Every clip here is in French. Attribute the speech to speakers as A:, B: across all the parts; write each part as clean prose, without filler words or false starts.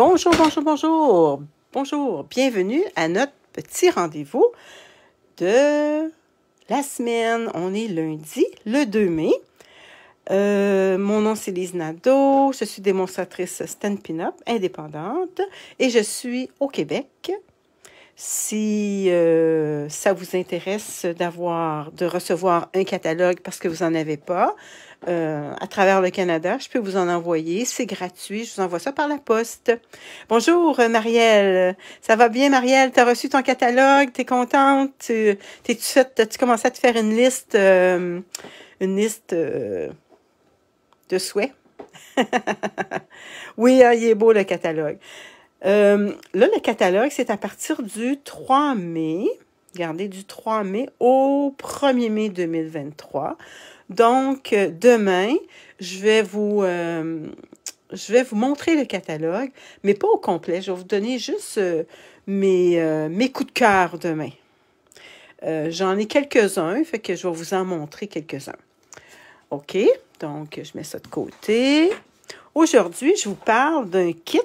A: Bonjour, bonjour, bonjour. Bonjour, bienvenue à notre petit rendez-vous de la semaine. On est lundi, le 2 mai. Mon nom, c'est Lise Nadeau. Je suis démonstratrice Stampin' Up indépendante et je suis au Québec. Si ça vous intéresse de recevoir un catalogue parce que vous n'en avez pas, à travers le Canada, je peux vous en envoyer. C'est gratuit. Je vous envoie ça par la poste. Bonjour, Marielle. Ça va bien, Marielle? Tu as reçu ton catalogue? Tu es contente? Tu commencé à te faire une liste de souhaits? Oui, il est beau, le catalogue. Là, le catalogue, c'est à partir du 3 mai. Regardez, du 3 mai au 1er mai 2023. Donc, demain, je vais vous montrer le catalogue, mais pas au complet. Je vais vous donner juste mes coups de cœur demain. J'en ai quelques-uns, fait que je vais vous en montrer quelques-uns. OK, donc je mets ça de côté. Aujourd'hui, je vous parle d'un kit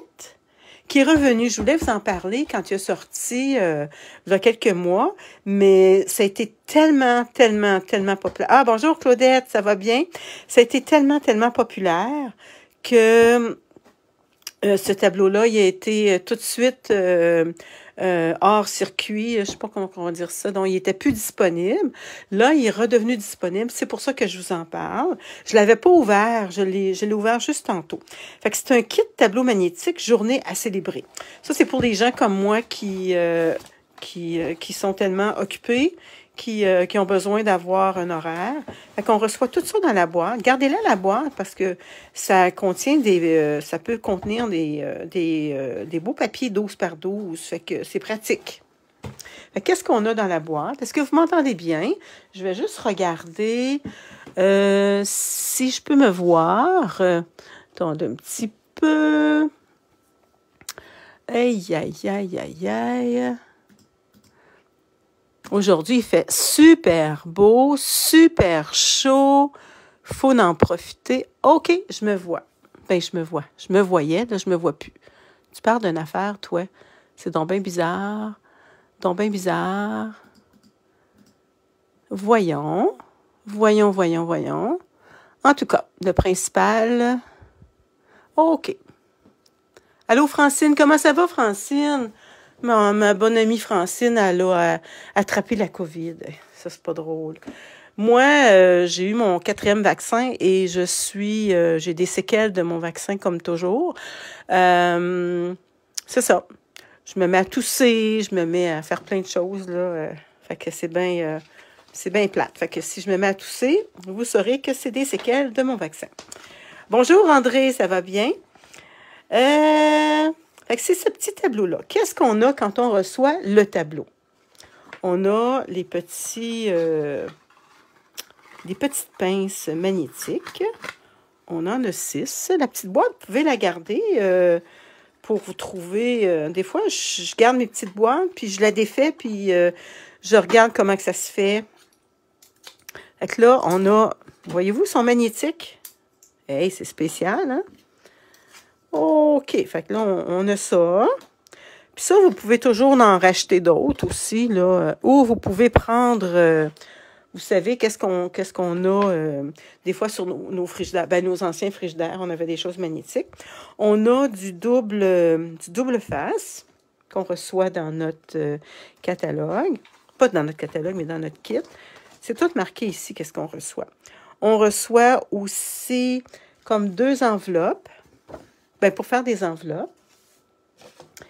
A: qui est revenu. Je voulais vous en parler quand il est sorti il y a quelques mois, mais ça a été tellement populaire. Ah, bonjour Claudette, ça va bien? Ça a été tellement populaire que ce tableau-là, il a été tout de suite hors circuit, je ne sais pas comment on va dire ça, donc il n'était plus disponible. Là, il est redevenu disponible, c'est pour ça que je vous en parle. Je ne l'avais pas ouvert, je l'ai ouvert juste tantôt. Fait que c'est un kit tableau magnétique journée à célébrer. Ça, c'est pour des gens comme moi qui sont tellement occupés, qui ont besoin d'avoir un horaire. Fait qu'on reçoit tout ça dans la boîte. Gardez-la la boîte parce que ça contient ça peut contenir des beaux papiers 12 par 12. Fait que c'est pratique. Fait qu'est-ce qu'on a dans la boîte? Est-ce que vous m'entendez bien? Je vais juste regarder si je peux me voir. Attendez un petit peu. Aïe, aïe, aïe, aïe, aïe. Aujourd'hui, il fait super beau, super chaud. Faut en profiter. OK, je me vois. Ben, je me vois. Je me voyais, là, je me vois plus. Tu parles d'une affaire, toi. C'est donc bien bizarre. Donc bien bizarre. Voyons. Voyons. En tout cas, le principal. OK. Allô, Francine, comment ça va, Francine? Ma bonne amie Francine, elle a attrapé la COVID. Ça, c'est pas drôle. Moi, j'ai eu mon 4e vaccin et j'ai des séquelles de mon vaccin comme toujours. C'est ça. Je me mets à tousser, je me mets à faire plein de choses, là. Fait que c'est bien plate. Fait que si je me mets à tousser, vous saurez que c'est des séquelles de mon vaccin. Bonjour André, ça va bien? Fait que c'est ce petit tableau-là. Qu'est-ce qu'on a quand on reçoit le tableau? On a les petites pinces magnétiques. On en a 6. La petite boîte, vous pouvez la garder pour vous trouver. Des fois, je garde mes petites boîtes, puis je la défais, puis je regarde comment que ça se fait. Fait que là, on a, voyez-vous, ils sont magnétiques. Hey, c'est spécial, hein? OK, fait que là, on a ça. Puis ça, vous pouvez toujours en racheter d'autres aussi, là. Ou vous pouvez prendre, vous savez, qu'est-ce qu'on a des fois sur nos frigidaires, ben, nos anciens frigidaires, on avait des choses magnétiques. On a du double face qu'on reçoit dans notre catalogue. Pas dans notre catalogue, mais dans notre kit. C'est tout marqué ici, qu'est-ce qu'on reçoit. On reçoit aussi comme 2 enveloppes. Ben, pour faire des enveloppes,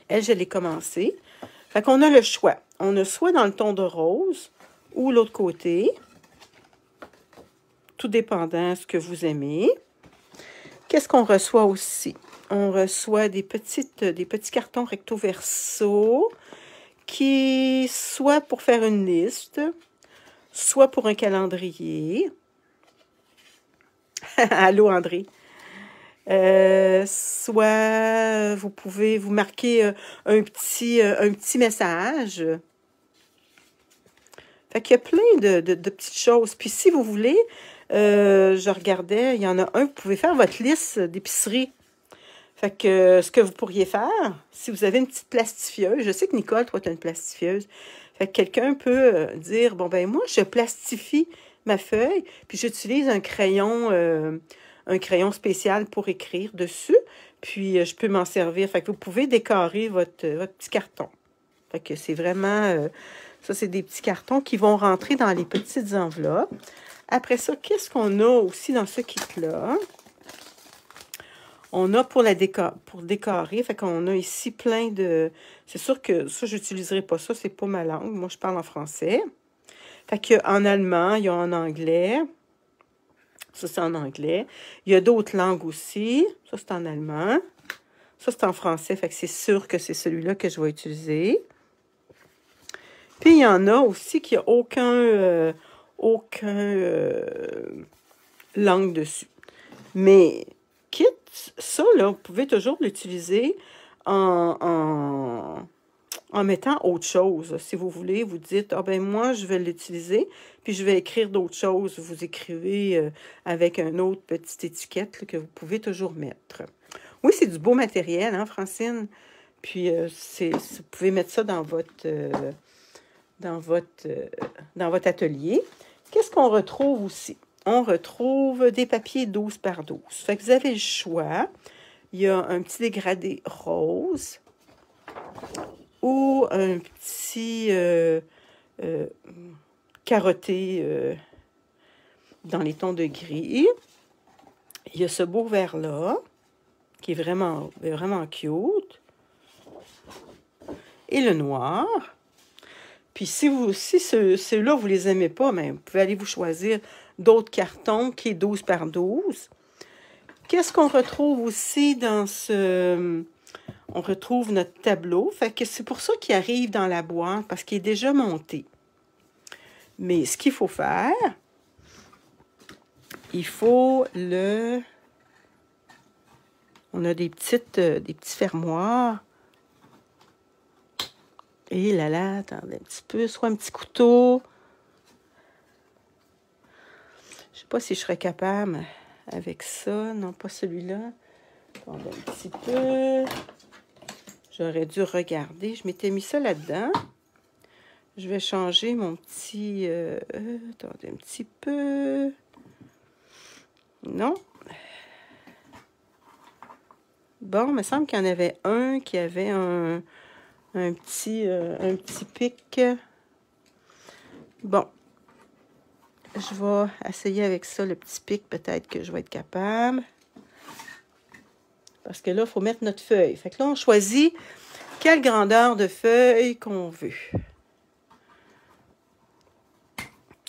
A: elle, je l'ai commencé. Fait qu'on a le choix. On a soit dans le ton de rose ou l'autre côté, tout dépendant de ce que vous aimez. Qu'est-ce qu'on reçoit aussi? On reçoit des petits cartons recto verso qui, soit pour faire une liste, soit pour un calendrier. Allô, André? Soit vous pouvez vous marquer un petit message. Fait qu'il y a plein de petites choses. Puis si vous voulez, je regardais, il y en a un, vous pouvez faire votre liste d'épicerie. Fait que ce que vous pourriez faire, si vous avez une petite plastifieuse, je sais que Nicole, toi, tu as une plastifieuse. Fait que quelqu'un peut dire, bon, ben moi, je plastifie ma feuille, puis j'utilise un crayon spécial pour écrire dessus, puis je peux m'en servir. Fait que vous pouvez décorer votre petit carton. Fait que c'est vraiment, ça, c'est des petits cartons qui vont rentrer dans les petites enveloppes. Après ça, qu'est-ce qu'on a aussi dans ce kit-là? On a pour décorer, fait qu'on a ici plein de... C'est sûr que ça, je n'utiliserai pas ça, c'est pas ma langue. Moi, je parle en français. Fait qu'en allemand, il y a en anglais. Ça, c'est en anglais. Il y a d'autres langues aussi. Ça, c'est en allemand. Ça, c'est en français, fait que c'est sûr que c'est celui-là que je vais utiliser. Puis, il y en a aussi qui n'ont aucun langue dessus. Mais... quitte ça, là, vous pouvez toujours l'utiliser en mettant autre chose. Si vous voulez, vous dites, ah ben moi, je vais l'utiliser, puis je vais écrire d'autres choses. Vous écrivez avec une autre petite étiquette là, que vous pouvez toujours mettre. Oui, c'est du beau matériel, hein, Francine? Puis, vous pouvez mettre ça dans votre atelier. Qu'est-ce qu'on retrouve aussi? On retrouve des papiers 12 par 12. Fait que vous avez le choix. Il y a un petit dégradé rose ou un petit carotté dans les tons de gris. Il y a ce beau vert-là qui est vraiment, vraiment cute. Et le noir. Puis si ceux-là, vous ne les aimez pas, mais vous pouvez aller vous choisir d'autres cartons qui est 12 par 12. Qu'est-ce qu'on retrouve aussi dans ce... On retrouve notre tableau. Fait que c'est pour ça qu'il arrive dans la boîte, parce qu'il est déjà monté. Mais ce qu'il faut faire, il faut le... On a des petits fermoirs. Et là, attendez un petit peu, soit un petit couteau. Je ne sais pas si je serais capable avec ça. Non, pas celui-là. Attendez un petit peu. J'aurais dû regarder. Je m'étais mis ça là-dedans. Je vais changer mon petit... attendez un petit peu. Non. Bon, il me semble qu'il y en avait un qui avait un petit pic. Bon. Je vais essayer avec ça, le petit pic. Peut-être que je vais être capable. Parce que là, il faut mettre notre feuille. Fait que là, on choisit quelle grandeur de feuille qu'on veut.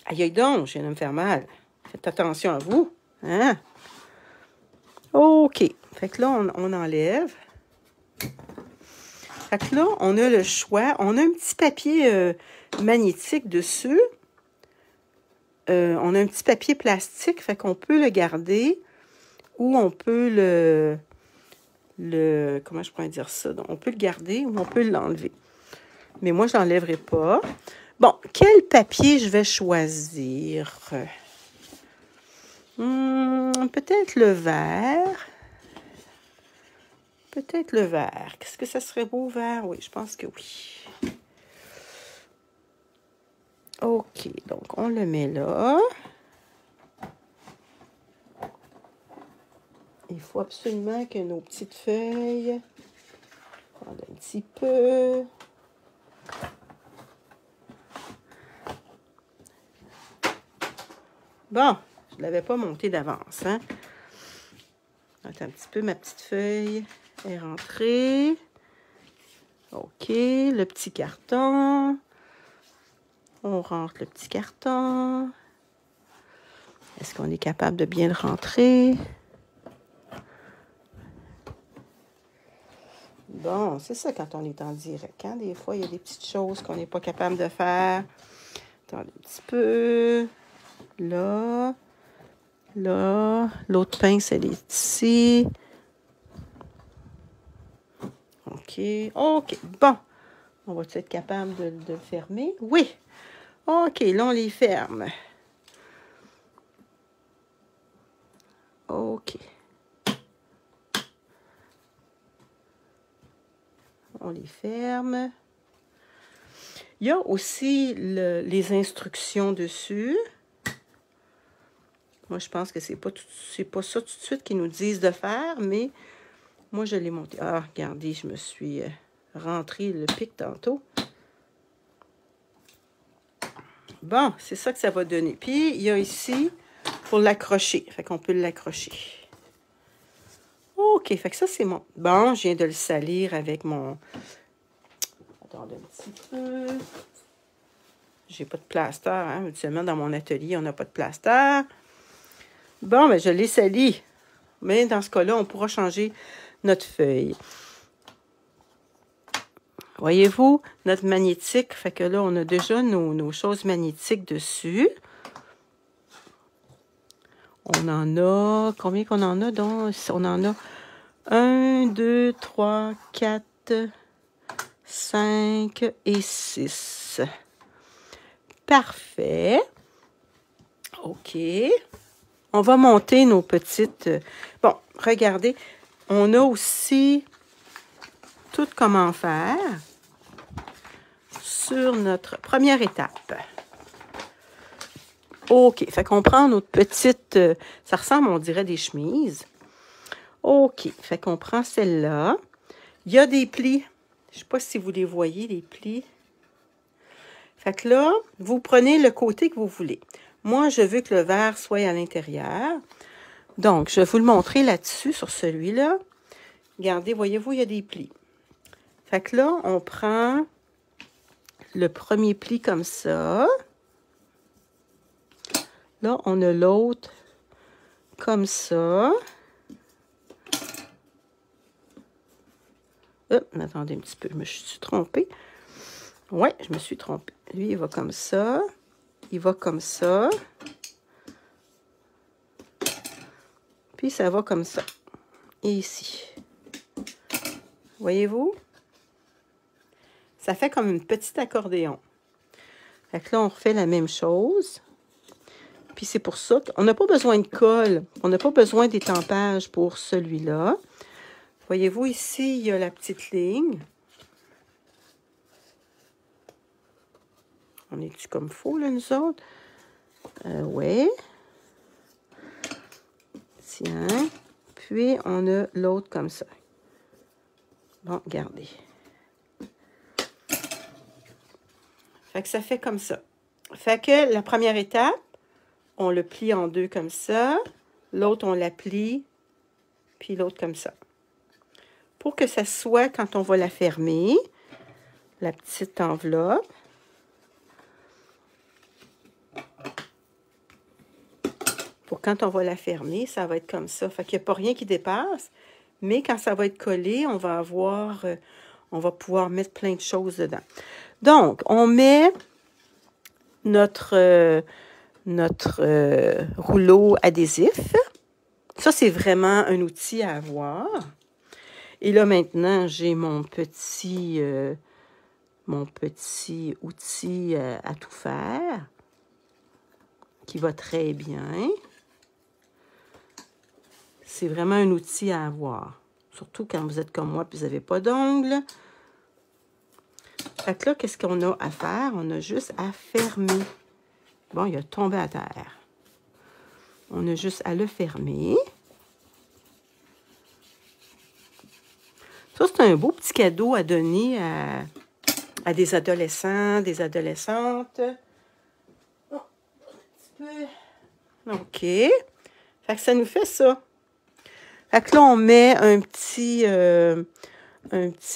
A: Aïe, aïe donc, je viens de me faire mal. Faites attention à vous. Hein? OK. Fait que là, on enlève. Fait que là, on a le choix. On a un petit papier magnétique dessus. On a un petit papier plastique. Fait qu'on peut le garder ou on peut comment je pourrais dire ça? Donc, on peut le garder ou on peut l'enlever. Mais moi, je ne l'enlèverai pas. Bon, quel papier je vais choisir? Peut-être le vert. Peut-être le vert. Qu'est-ce que ça serait beau, vert? Oui, je pense que oui. OK, donc on le met là. Il faut absolument que nos petites feuilles... Prendre un petit peu... Bon, je ne l'avais pas monté d'avance, hein? Attends un petit peu, ma petite feuille est rentrée. OK, le petit carton. On rentre le petit carton. Est-ce qu'on est capable de bien le rentrer? Bon, c'est ça quand on est en direct, hein? Des fois, il y a des petites choses qu'on n'est pas capable de faire. Attendez un petit peu. Là. Là. L'autre pince, elle est ici. OK. OK. Bon. On va être capable de le fermer? Oui. OK. Là, on les ferme. OK. on les ferme. Il y a aussi les instructions dessus. Moi, je pense que c'est pas ça tout de suite qu'ils nous disent de faire, mais moi, je l'ai monté. Ah, regardez, je me suis rentré le pic tantôt. Bon, c'est ça que ça va donner. Puis, il y a ici pour l'accrocher. Fait qu'on peut l'accrocher. OK, fait que ça, c'est mon... Bon, je viens de le salir avec mon... Attendez un petit peu. J'ai pas de plaster, hein. Habituellement, dans mon atelier, on n'a pas de plaster. Bon, ben je l'ai sali. Mais dans ce cas-là, on pourra changer notre feuille. Voyez-vous, notre magnétique, fait que là, on a déjà nos choses magnétiques dessus. On en a... Combien qu'on en a, donc? On en a 1, 2, 3, 4, 5 et 6. Parfait. OK. On va monter nos petites... Bon, regardez, on a aussi tout comment faire sur notre première étape. OK, fait qu'on prend notre petite... ça ressemble, on dirait, des chemises. OK, fait qu'on prend celle-là. Il y a des plis. Je ne sais pas si vous les voyez, les plis. Fait que là, vous prenez le côté que vous voulez. Moi, je veux que le vert soit à l'intérieur. Donc, je vais vous le montrer là-dessus, sur celui-là. Regardez, voyez-vous, il y a des plis. Fait que là, on prend le premier pli comme ça. Là, on a l'autre comme ça. Attendez un petit peu, je me suis trompée. Oui, je me suis trompée. Lui, il va comme ça. Il va comme ça. Puis, ça va comme ça. Et ici. Voyez-vous? Ça fait comme une petite accordéon. Fait que là, on refait la même chose. Puis, c'est pour ça qu'on n'a pas besoin de colle. On n'a pas besoin d'étampage pour celui-là. Voyez-vous, ici, il y a la petite ligne. On est-tu comme faux, là, nous autres? Oui. Tiens. Puis, on a l'autre comme ça. Bon, regardez. Fait que ça fait comme ça. Fait que la première étape, on le plie en deux comme ça. L'autre, on la plie. Puis l'autre comme ça. Pour que ça soit, quand on va la fermer, la petite enveloppe. Pour quand on va la fermer, ça va être comme ça. Fait qu'il n'y a pas rien qui dépasse. Mais quand ça va être collé, on va pouvoir mettre plein de choses dedans. Donc, on met notre rouleau adhésif. Ça, c'est vraiment un outil à avoir. Et là, maintenant, j'ai mon petit outil à tout faire qui va très bien. C'est vraiment un outil à avoir. Surtout quand vous êtes comme moi et vous n'avez pas d'ongles. Fait que là, qu'est-ce qu'on a à faire? On a juste à fermer. Bon, il a tombé à terre. On a juste à le fermer. Ça, c'est un beau petit cadeau à donner à des adolescents, des adolescentes. Oh, un petit peu. OK. Fait que ça nous fait ça. Fait que là, on met un petit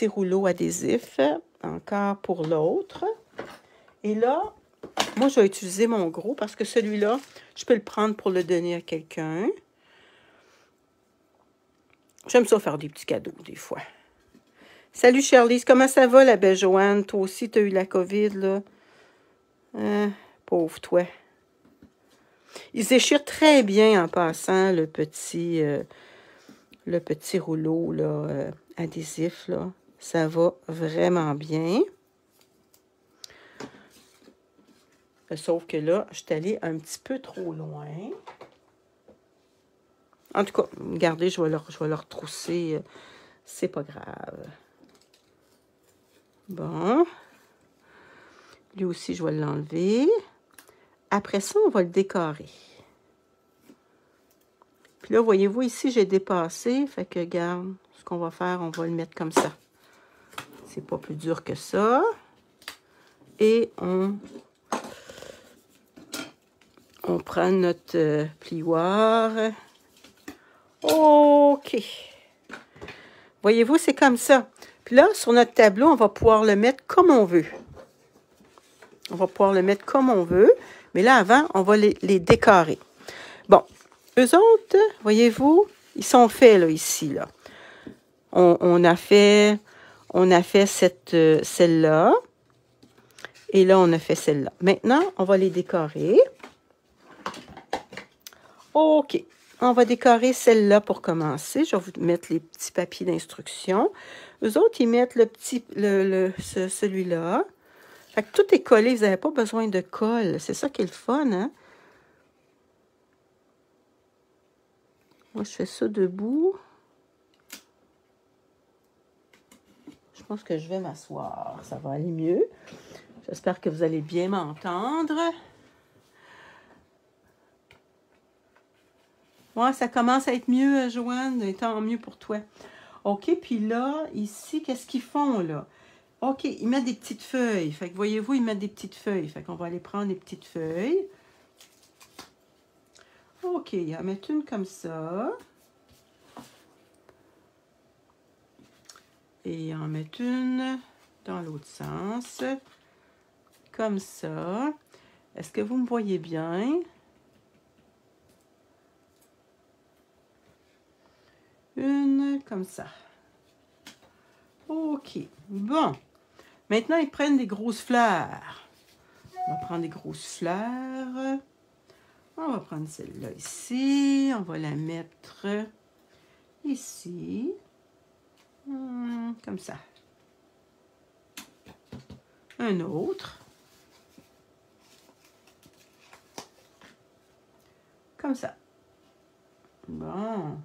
A: rouleau adhésif, encore pour l'autre. Et là, moi, je vais utiliser mon gros parce que celui-là, je peux le prendre pour le donner à quelqu'un. J'aime ça faire des petits cadeaux, des fois. Salut, Charlize. Comment ça va, la belle Joanne? Toi aussi, tu as eu la COVID, là. Pauvre toi. Il se déchire très bien en passant le petit rouleau là, adhésif. Là. Ça va vraiment bien. Sauf que là, je suis allée un petit peu trop loin. En tout cas, regardez, je vais le retrousser. C'est pas grave. Bon. Lui aussi, je vais l'enlever. Après ça, on va le décorer. Puis là, voyez-vous, ici, j'ai dépassé. Fait que, regarde, ce qu'on va faire, on va le mettre comme ça. C'est pas plus dur que ça. Et on prend notre plioir. OK. Voyez-vous, c'est comme ça. Puis là, sur notre tableau, on va pouvoir le mettre comme on veut. On va pouvoir le mettre comme on veut. Mais là, avant, on va les décorer. Bon, eux autres, voyez-vous, ils sont faits, là, ici, là. On a fait celle-là. Et là, on a fait celle-là. Maintenant, on va les décorer. OK. On va décorer celle-là pour commencer. Je vais vous mettre les petits papiers d'instruction. Eux autres, ils mettent le petit, celui-là. Fait que tout est collé. Vous n'avez pas besoin de colle. C'est ça qui est le fun, hein? Moi, je fais ça debout. Je pense que je vais m'asseoir. Ça va aller mieux. J'espère que vous allez bien m'entendre. Ouais, ça commence à être mieux, Joanne. Tant mieux pour toi. OK, puis là, ici, qu'est-ce qu'ils font, là? OK, ils mettent des petites feuilles. Fait que, voyez-vous, ils mettent des petites feuilles. Fait qu'on va aller prendre des petites feuilles. OK, ils en mettent une comme ça. Et ils en mettent une dans l'autre sens. Comme ça. Est-ce que vous me voyez bien? Une comme ça. OK. Bon. Maintenant, ils prennent des grosses fleurs. On va prendre des grosses fleurs. On va prendre celle-là ici. On va la mettre ici. Comme ça. Un autre. Comme ça. Bon.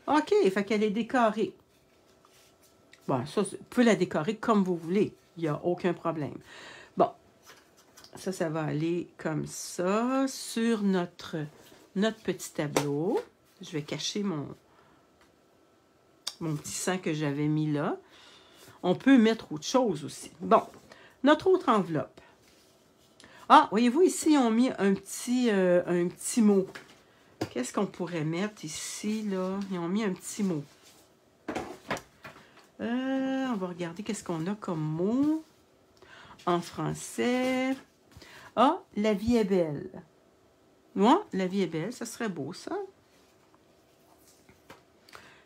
A: OK, fait qu'elle est décorée. Bon, ça, vous pouvez la décorer comme vous voulez. Il n'y a aucun problème. Bon, ça va aller comme ça sur notre petit tableau. Je vais cacher mon petit sang que j'avais mis là. On peut mettre autre chose aussi. Bon, notre autre enveloppe. Ah, voyez-vous, ici, ils ont mis un petit mot. Qu'est-ce qu'on pourrait mettre ici, là? Ils ont mis un petit mot. On va regarder qu'est-ce qu'on a comme mot en français. Ah, la vie est belle. Ouais, la vie est belle, ça serait beau, ça.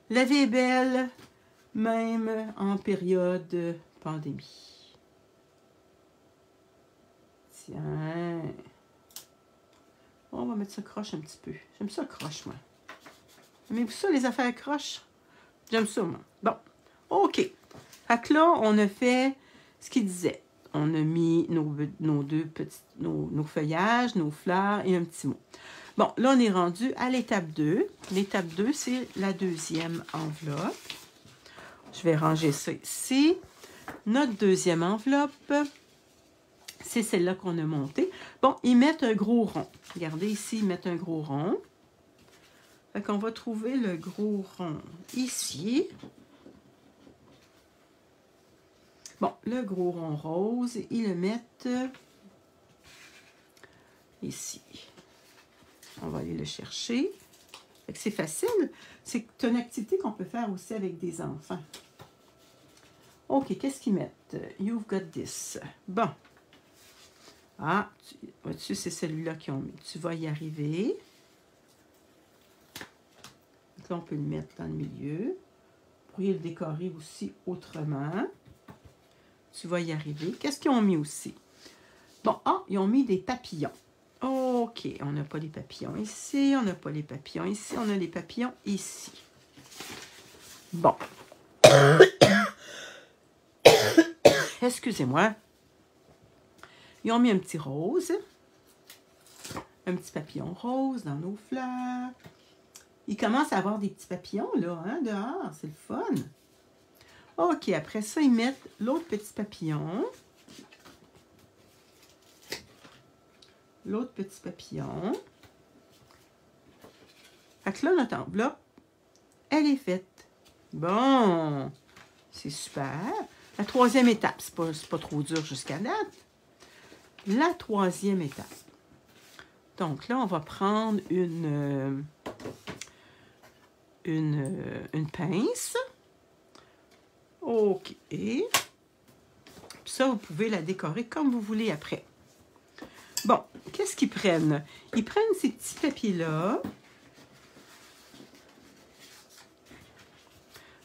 A: La vie est belle, même en période de pandémie. Tiens. On va mettre ça croche un petit peu. J'aime ça croche, moi. Aimez-vous ça, les affaires croches? J'aime ça, moi. Bon, OK. Fait que là, on a fait ce qu'il disait. On a mis nos feuillages, nos fleurs et un petit mot. Bon, là, on est rendu à l'étape 2. L'étape 2, c'est la deuxième enveloppe. Je vais ranger ça ici. Notre deuxième enveloppe, c'est celle-là qu'on a montée. Bon, ils mettent un gros rond. Regardez ici, ils mettent un gros rond. Fait qu'on va trouver le gros rond ici. Bon, le gros rond rose, ils le mettent ici. On va aller le chercher. C'est facile. C'est une activité qu'on peut faire aussi avec des enfants. OK, qu'est-ce qu'ils mettent? You've got this. Bon. Ah, vois-tu, c'est celui-là qu'ils ont mis. Tu vas y arriver. Donc là, on peut le mettre dans le milieu. Vous pourriez le décorer aussi autrement. Tu vas y arriver. Qu'est-ce qu'ils ont mis aussi? Bon, ils ont mis des papillons. OK, on n'a pas les papillons ici, on n'a pas les papillons ici, on a les papillons ici. Bon. Excusez-moi. Ils ont mis un petit rose. Un petit papillon rose dans nos fleurs. Ils commencent à avoir des petits papillons, là, hein, dehors. C'est le fun. OK, après ça, ils mettent l'autre petit papillon. L'autre petit papillon. Fait que là, notre enveloppe, elle est faite. Bon, c'est super. La troisième étape, c'est pas trop dur jusqu'à date. La troisième étape. Donc là, on va prendre une pince. OK. Puis ça, vous pouvez la décorer comme vous voulez après. Bon, qu'est-ce qu'ils prennent? Ils prennent ces petits papiers-là.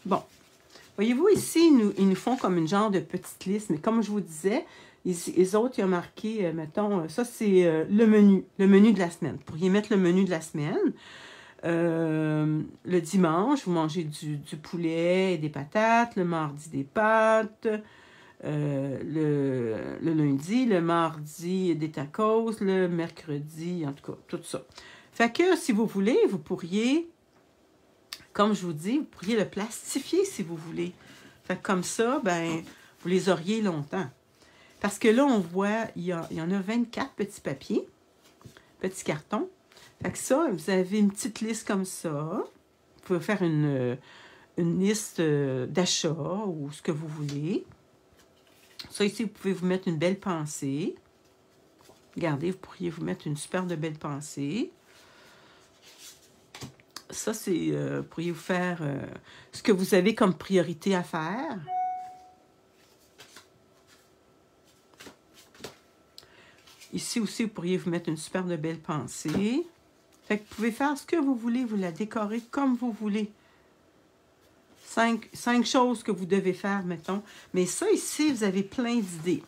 A: Bon, voyez-vous, ici, ils nous font comme une genre de petite liste, mais comme je vous disais, les autres, ils ont marqué, mettons, ça c'est le menu de la semaine. Vous pourriez mettre le menu de la semaine. Le dimanche, vous mangez du poulet et des patates. Le mardi, des pâtes. Le lundi, le mardi, des tacos. Le mercredi, en tout cas, tout ça. Fait que, si vous voulez, vous pourriez, comme je vous dis, vous pourriez le plastifier si vous voulez. Fait que comme ça, ben, vous les auriez longtemps. Parce que là, on voit, il y en a 24 petits papiers, petits cartons. Fait que ça, vous avez une petite liste comme ça. Vous pouvez faire une liste d'achat ou ce que vous voulez. Ça, ici, vous pouvez vous mettre une belle pensée. Regardez, vous pourriez vous mettre une super de belle pensée. Ça, c'est, vous pourriez vous faire ce que vous avez comme priorité à faire. Ici aussi, vous pourriez vous mettre une super de belle pensée. Fait que vous pouvez faire ce que vous voulez, vous la décorez comme vous voulez. 5 choses que vous devez faire, mettons. Mais ça, ici, vous avez plein d'idées.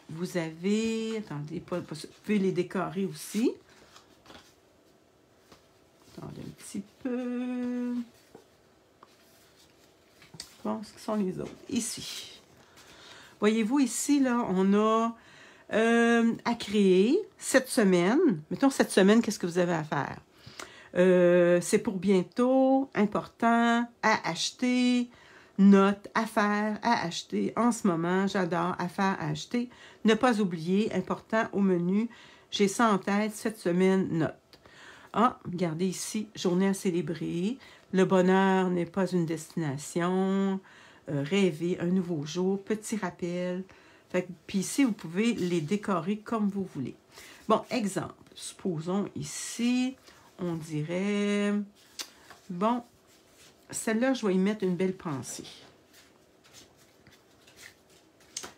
A: Vous avez... Attendez, vous pouvez les décorer aussi. Attendez un petit peu. Bon, ce qui sont les autres? Ici. Voyez-vous, ici, là, on a à créer cette semaine. Mettons, cette semaine, qu'est-ce que vous avez à faire? C'est pour bientôt, important, à acheter, note, à faire, à acheter, en ce moment, j'adore, à faire, à acheter. Ne pas oublier, important, au menu, j'ai ça en tête, cette semaine, note. Ah, regardez ici, journée à célébrer, le bonheur n'est pas une destination, rêver, un nouveau jour, petit rappel. Puis ici, vous pouvez les décorer comme vous voulez. Bon, exemple, supposons ici, on dirait, bon, celle-là, je vais y mettre une belle pensée.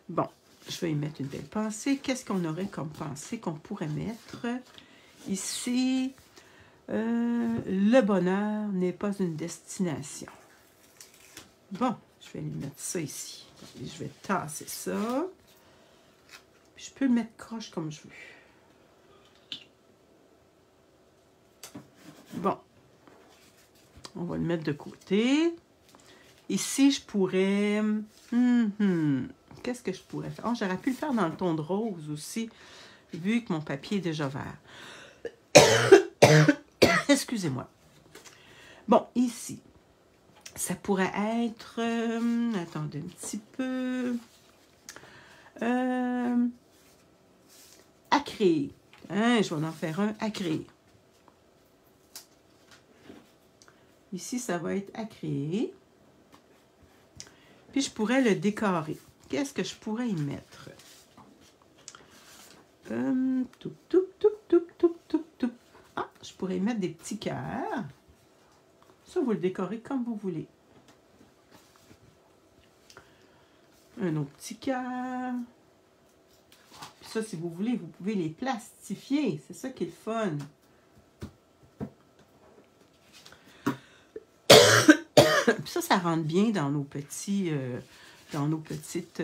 A: Bon, je vais y mettre une belle pensée. Qu'est-ce qu'on aurait comme pensée qu'on pourrait mettre? Ici, le bonheur n'est pas une destination. Bon, je vais lui mettre ça ici. Je vais tasser ça. Puis je peux le mettre croche comme je veux. Bon, on va le mettre de côté. Ici, je pourrais... Qu'est-ce que je pourrais faire? Oh, j'aurais pu le faire dans le ton de rose aussi, vu que mon papier est déjà vert. Excusez-moi. Bon, ici, ça pourrait être... attendez un petit peu... à créer. Hein, je vais en faire un à créer. Ici, ça va être à créer. Puis, je pourrais le décorer. Qu'est-ce que je pourrais y mettre? Ah, je pourrais y mettre des petits cœurs. Ça, vous le décorez comme vous voulez. Un autre petit cœur. Puis ça, si vous voulez, vous pouvez les plastifier. C'est ça qui est le fun. Puis ça rentre bien dans nos petits, petites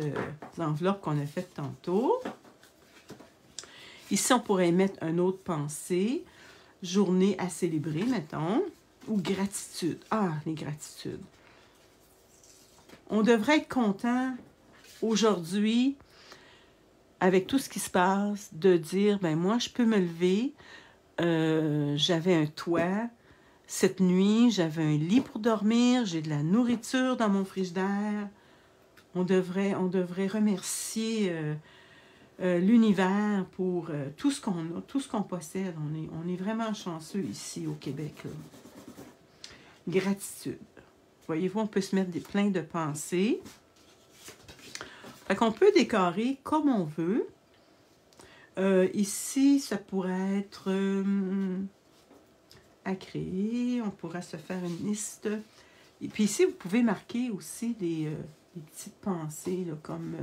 A: enveloppes qu'on a faites tantôt. Ici, on pourrait mettre une autre pensée. Journée à célébrer, mettons. Ou gratitude. Ah, les gratitudes. On devrait être content aujourd'hui, avec tout ce qui se passe, de dire, ben moi, je peux me lever. J'avais un toit. Cette nuit, j'avais un lit pour dormir, j'ai de la nourriture dans mon frigidaire. On devrait remercier l'univers pour tout ce qu'on a, tout ce qu'on possède. On est vraiment chanceux ici au Québec, là. Gratitude. Voyez-vous, on peut se mettre plein de pensées. Fait qu'on peut décorer comme on veut. Ici, ça pourrait être à créer. On pourrait se faire une liste. Et puis ici, vous pouvez marquer aussi des petites pensées, là, comme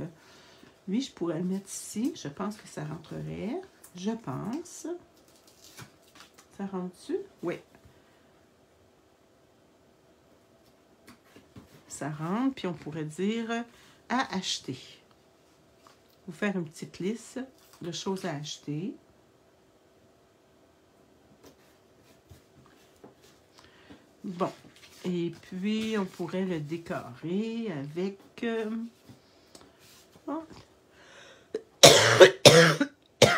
A: lui, je pourrais le mettre ici. Je pense que ça rentrerait. Je pense. Ça rentre-tu? Oui. Ça rentre, puis on pourrait dire à acheter. Vous faire une petite liste de choses à acheter. Bon. Et puis, on pourrait le décorer avec... Oh.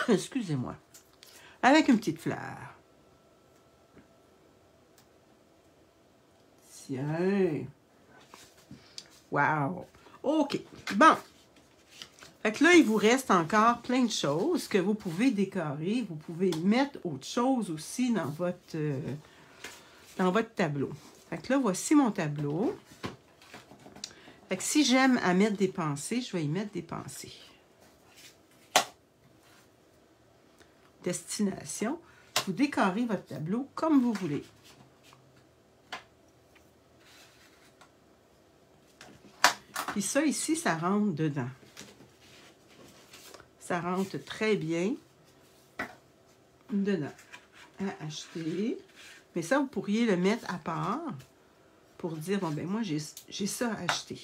A: Excusez-moi. Avec une petite fleur. Tiens. Wow. OK. Bon. Fait que là, il vous reste encore plein de choses que vous pouvez décorer. Vous pouvez mettre autre chose aussi dans votre tableau. Fait que là, voici mon tableau. Fait que si j'aime à mettre des pensées, je vais y mettre des pensées. Destination. Vous décorez votre tableau comme vous voulez. Puis ça, ici, ça rentre dedans. Ça rentre très bien dedans. À acheter. Mais ça, vous pourriez le mettre à part pour dire, bon, ben moi, j'ai ça à acheter.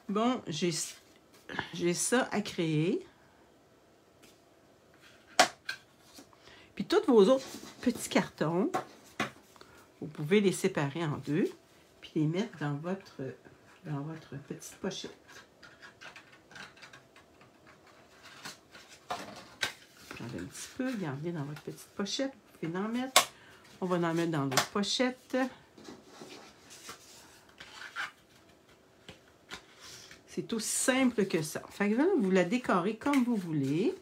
A: Bon, j'ai ça à créer. Puis tous vos autres petits cartons, vous pouvez les séparer en deux, puis les mettre dans votre petite pochette. Prenez un petit peu, gardez dans votre petite pochette. Vous pouvez en mettre. On va en mettre dans l'autre pochette. C'est aussi simple que ça. Fait que là, vous la décorez comme vous voulez.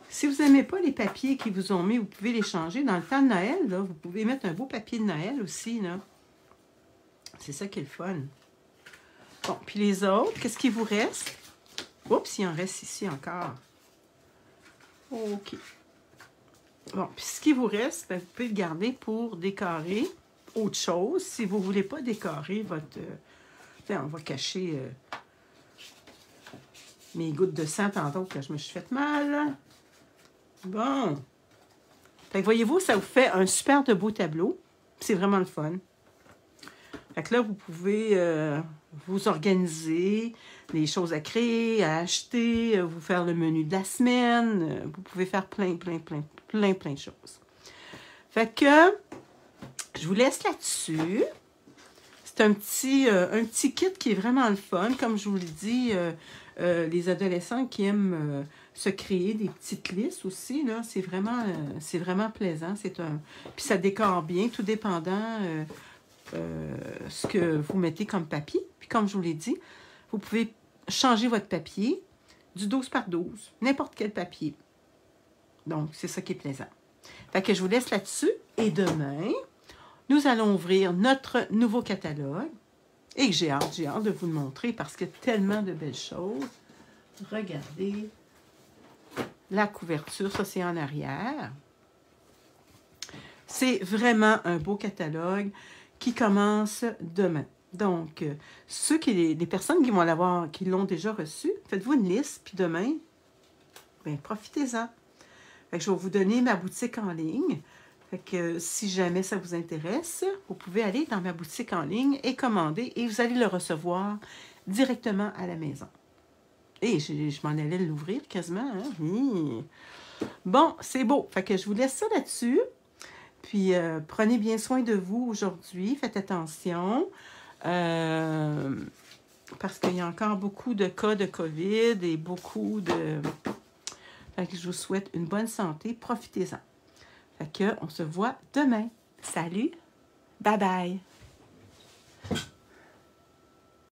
A: Si vous n'aimez pas les papiers qu'ils vous ont mis, vous pouvez les changer. Dans le temps de Noël, là, vous pouvez mettre un beau papier de Noël aussi, là. C'est ça qui est le fun. Bon, puis les autres, qu'est-ce qu'il vous reste? Oups, il en reste ici encore. OK. Bon, puis ce qui vous reste, ben, vous pouvez le garder pour décorer autre chose. Si vous ne voulez pas décorer votre... on va cacher mes gouttes de sang tantôt que je me suis fait mal. Bon. Fait que voyez-vous, ça vous fait un super de beau tableau. C'est vraiment le fun. Fait que là, vous pouvez vous organiser, les choses à créer, à acheter, vous faire le menu de la semaine. Vous pouvez faire plein de choses. Fait que je vous laisse là-dessus. C'est un petit kit qui est vraiment le fun. Comme je vous l'ai dit, les adolescents qui aiment se créer des petites listes aussi, là, c'est vraiment plaisant. Puis ça décore bien, tout dépendant ce que vous mettez comme papier. Puis comme je vous l'ai dit, vous pouvez changer votre papier du 12 par 12, n'importe quel papier. Donc, c'est ça qui est plaisant. Fait que je vous laisse là-dessus. Et demain, nous allons ouvrir notre nouveau catalogue. Et j'ai hâte de vous le montrer parce que tellement de belles choses. Regardez la couverture, ça c'est en arrière. C'est vraiment un beau catalogue qui commence demain. Donc, les personnes qui vont l'avoir, qui l'ont déjà reçu, faites-vous une liste, puis demain, bien, profitez-en. Fait que je vais vous donner ma boutique en ligne. Fait que si jamais ça vous intéresse, vous pouvez aller dans ma boutique en ligne et commander et vous allez le recevoir directement à la maison. Et je m'en allais l'ouvrir quasiment. Hein? Bon, c'est beau. Fait que je vous laisse ça là-dessus. Puis, prenez bien soin de vous aujourd'hui. Faites attention. Parce qu'il y a encore beaucoup de cas de COVID et beaucoup Fait que je vous souhaite une bonne santé. Profitez-en. Fait que on se voit demain. Salut! Bye bye!